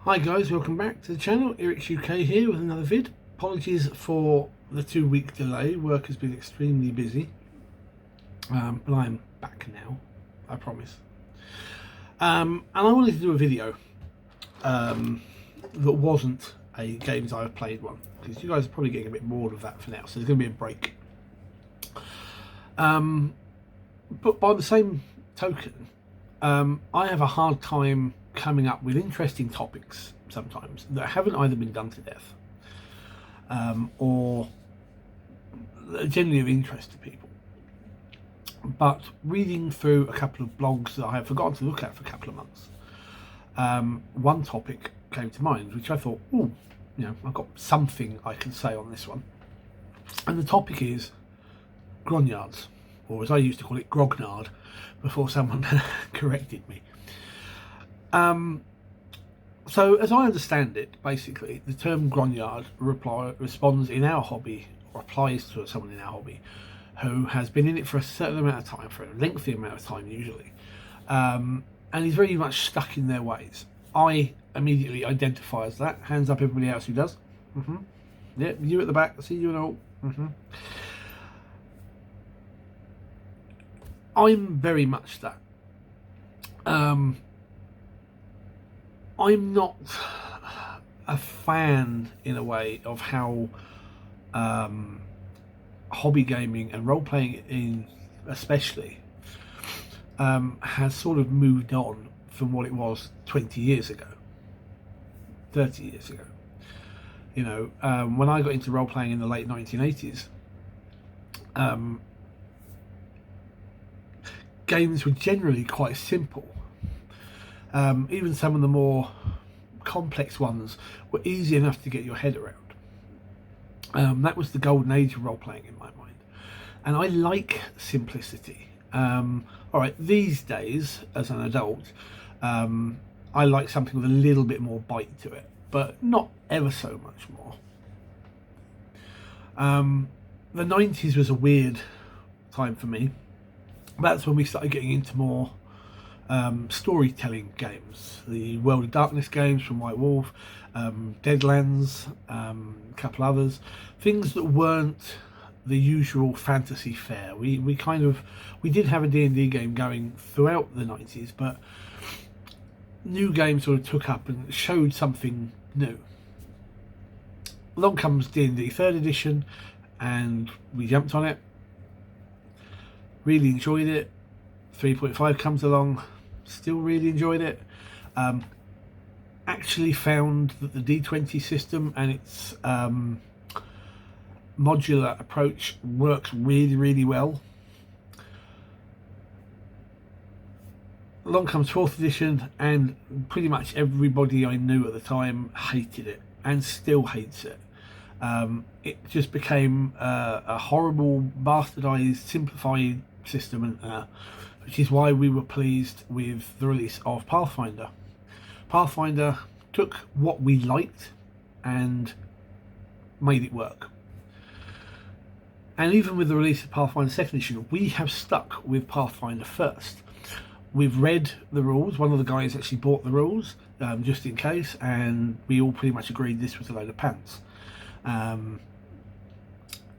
Hi guys, welcome back to the channel. Eric's UK here with another vid. Apologies for the 2-week delay. Work has been extremely busy, but I'm back now, I promise. And I wanted to do a video that wasn't a games I've played one, because you guys are probably getting a bit bored of that for now, so there's going to be a break. But by the same token, I have a hard time coming up with interesting topics sometimes that haven't either been done to death or are generally of interest to people. But reading through a couple of blogs that I have forgotten to look at for a couple of months, one topic came to mind, which I thought, oh, I've got something I can say on this one. And the topic is grognards, or as I used to call it, Grognard, before someone corrected me. So as I understand it, basically, the term grognard responds in our hobby, or applies to someone in our hobby, who has been in it for a certain amount of time, for a lengthy amount of time usually, and is very much stuck in their ways. I immediately identify as that. Hands up everybody else who does. Yeah, you at the back, I see you and all. I'm very much that. I'm not a fan, in a way, of how hobby gaming and role-playing in especially has sort of moved on from what it was 20 years ago, 30 years ago. When I got into role-playing in the late 1980s, games were generally quite simple. Even some of the more complex ones were easy enough to get your head around. That was the golden age of role-playing in my mind, and I like simplicity. Alright, these days as an adult, I like something with a little bit more bite to it, but not ever so much more. The 90s was a weird time for me. That's when we started getting into more storytelling games, the World of Darkness games from White Wolf, Deadlands, a couple others, things that weren't the usual fantasy fare. We did have a D&D game going throughout the 90s, but new games sort of took up and showed something new. Along comes D&D 3rd edition, and we jumped on it, really enjoyed it. 3.5 comes along, still really enjoyed it. Actually found that the D20 system and its modular approach works really, really well. Along comes 4th edition, and pretty much everybody I knew at the time hated it and still hates it. It just became a horrible, bastardized, simplified system, and which is why we were pleased with the release of Pathfinder. Pathfinder took what we liked and made it work. And even with the release of Pathfinder 2nd edition, we have stuck with Pathfinder first. We've read the rules. One of the guys actually bought the rules just in case, and we all pretty much agreed this was a load of pants.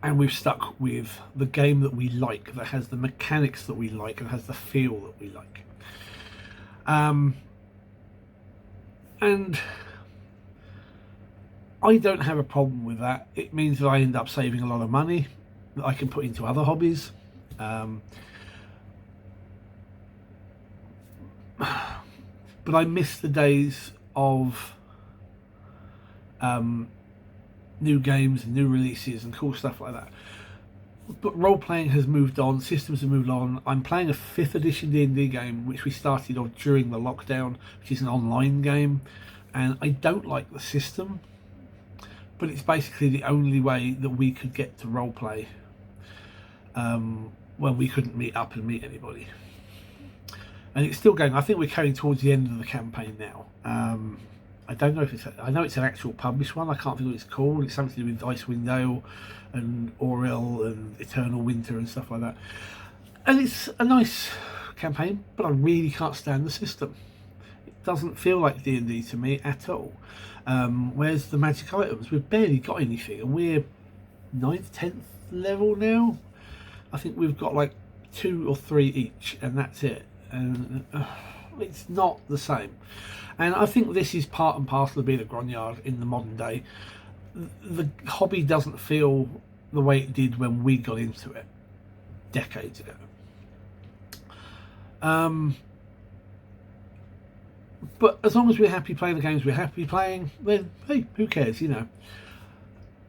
And we've stuck with the game that we like, that has the mechanics that we like and has the feel that we like. And I don't have a problem with that. It means that I end up saving a lot of money that I can put into other hobbies. But I miss the days of new games and new releases and cool stuff like that. But role-playing has moved on, systems have moved on. I'm playing a 5th edition D&D game, which we started off during the lockdown, which is an online game, and I don't like the system, but it's basically the only way that we could get to roleplay when we couldn't meet up and meet anybody. And it's still going. I think we're coming towards the end of the campaign now. I don't know if it's. I know it's an actual published one. I can't think what it's called. It's something to do with Icewind Dale and Orel and Eternal Winter and stuff like that. And it's a nice campaign, but I really can't stand the system. doesn't feel like D&D to me at all. Where's the magic items? We've barely got anything, and we're 9th, 10th level now. I think we've got like 2 or 3 each, and that's it. And it's not the same. And I think this is part and parcel of being a Grognard in the modern day. The hobby doesn't feel the way it did when we got into it decades ago. But as long as we're happy playing the games we're happy playing, then hey, who cares, you know.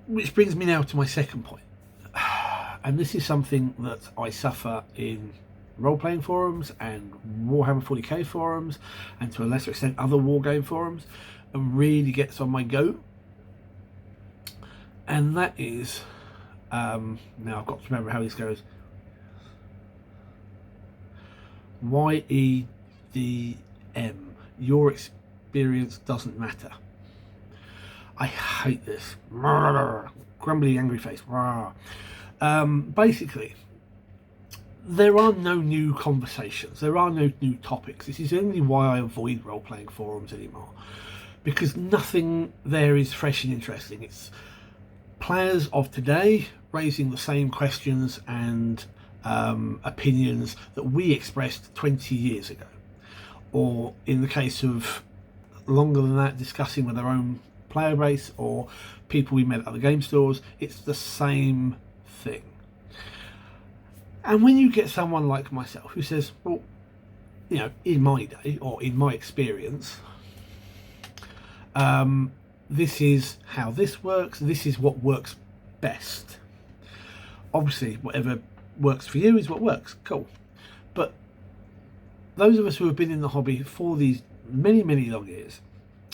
Which brings me now to my second point. And this is something that I suffer in role-playing forums and Warhammer 40k forums, and to a lesser extent other wargame forums, and really gets on my goat. And that is, now I've got to remember how this goes. YEDM. Your experience doesn't matter. I hate this. Grumbly, angry face. Basically, there are no new conversations. There are no new topics. This is only why I avoid role-playing forums anymore, because nothing there is fresh and interesting. It's players of today raising the same questions and opinions that we expressed 20 years ago, or in the case of longer than that, discussing with our own player base or people we met at other game stores. It's the same thing. And when you get someone like myself who says, well, you know, in my day or in my experience, this is how this works, this is what works best. Obviously, whatever works for you is what works, cool. But those of us who have been in the hobby for these many, many long years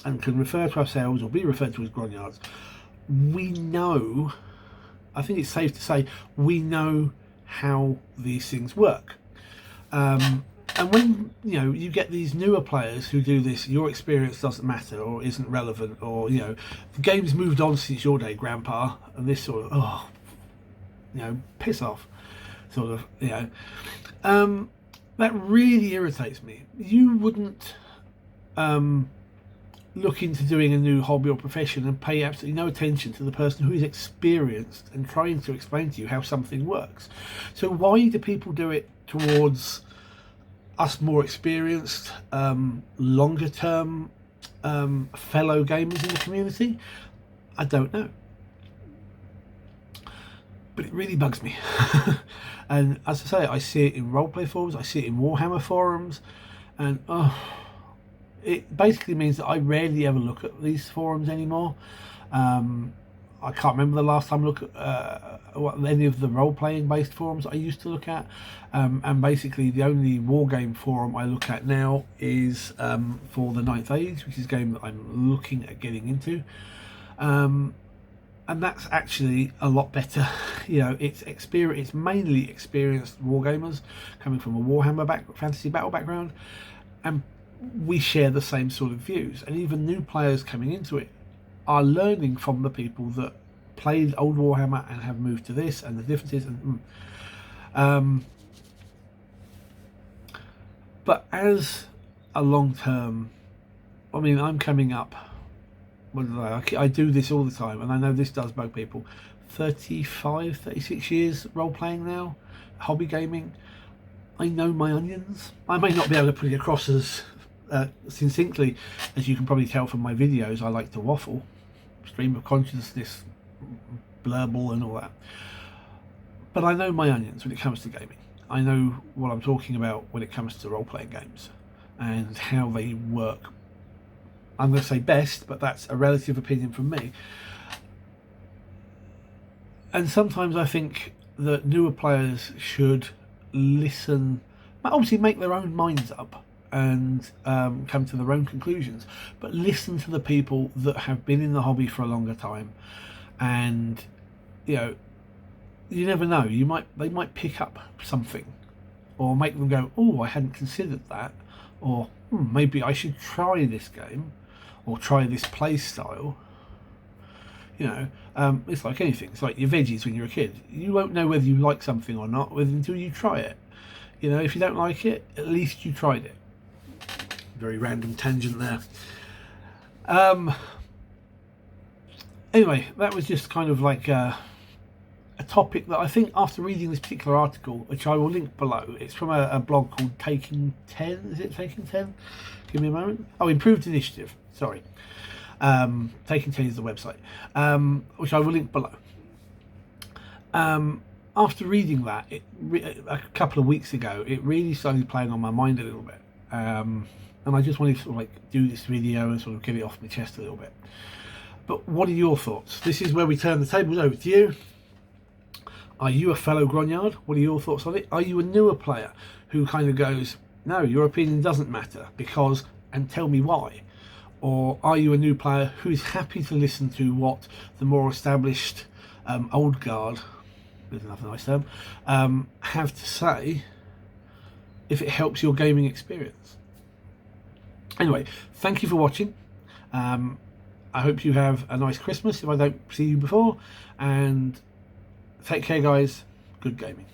and can refer to ourselves or be referred to as Grognards, we know, I think it's safe to say, we know how these things work. And when you get these newer players who do this, your experience doesn't matter or isn't relevant, or the game's moved on since your day, Grandpa, and this sort of piss off, sort of that really irritates me. You wouldn't look into doing a new hobby or profession and pay absolutely no attention to the person who is experienced and trying to explain to you how something works. So why do people do it towards us more experienced, longer term fellow gamers in the community? I don't know, but it really bugs me. And as I say, I see it in roleplay forums, I see it in Warhammer forums, and it basically means that I rarely ever look at these forums anymore. I can't remember the last time I looked at any of the role-playing based forums I used to look at, and basically the only wargame forum I look at now is for the Ninth Age, which is a game that I'm looking at getting into, and that's actually a lot better. It's mainly experienced wargamers coming from a Warhammer fantasy battle background, and we share the same sort of views, and even new players coming into it are learning from the people that played old Warhammer and have moved to this, and the differences. But as a long-term, I'm coming up, I do this all the time, and I know this does bug people, 35, 36 years role-playing now, hobby gaming. I know my onions. I may not be able to put it across as succinctly as you can probably tell from my videos. I like to waffle, stream of consciousness, blurble and all that, but I know my onions when it comes to gaming. I know what I'm talking about when it comes to role-playing games and how they work. I'm going to say best, but that's a relative opinion from me. And sometimes I think that newer players should listen, obviously make their own minds up and come to their own conclusions, but listen to the people that have been in the hobby for a longer time. And you never know, they might pick up something or make them go, oh, I hadn't considered that, or maybe I should try this game or try this play style. It's like anything. It's like your veggies when you're a kid. You won't know whether you like something or not until you try it. If you don't like it, at least you tried it. very random tangent there. Anyway, that was just kind of like a topic that I think, after reading this particular article, which I will link below, it's from a blog called Taking 10. Is it Taking 10? Give me a moment. Oh, Improved Initiative. Sorry. Taking 10 is the website, which I will link below. After reading that, a couple of weeks ago, it really started playing on my mind a little bit. And I just wanted to sort of like do this video and sort of get it off my chest a little bit. But what are your thoughts? This is where we turn the tables over to you. Are you a fellow Grognard? What are your thoughts on it? Are you a newer player who kind of goes, no, your opinion doesn't matter because, and tell me why? Or are you a new player who's happy to listen to what the more established old guard, there's another nice term, have to say if it helps your gaming experience? Anyway, thank you for watching. I hope you have a nice Christmas if I don't see you before, and take care guys, good gaming.